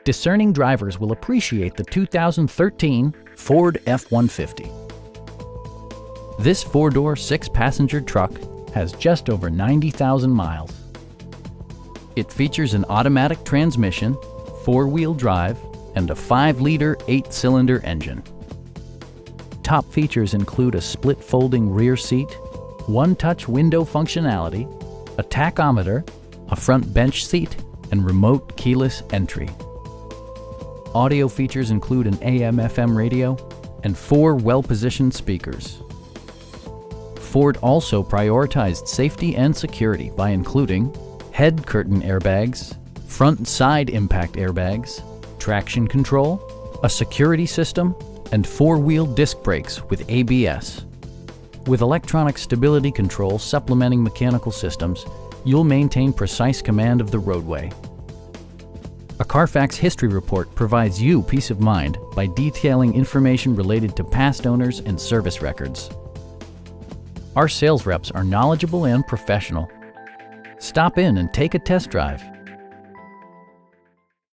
Discerning drivers will appreciate the 2013 Ford F-150. This four-door, six-passenger truck has just over 90,000 miles. It features an automatic transmission, four-wheel drive, and a 5-liter, 8-cylinder engine. Top features include a split folding rear seat, one-touch window functionality, a tachometer, a front bench seat, and remote keyless entry. Audio features include an AM/FM radio and 4 well-positioned speakers. Ford also prioritized safety and security by including head curtain airbags, front and side impact airbags, traction control, a security system, and 4-wheel disc brakes with ABS. With electronic stability control supplementing mechanical systems, you'll maintain precise command of the roadway. A Carfax history report provides you peace of mind by detailing information related to past owners and service records. Our sales reps are knowledgeable and professional. Stop in and take a test drive.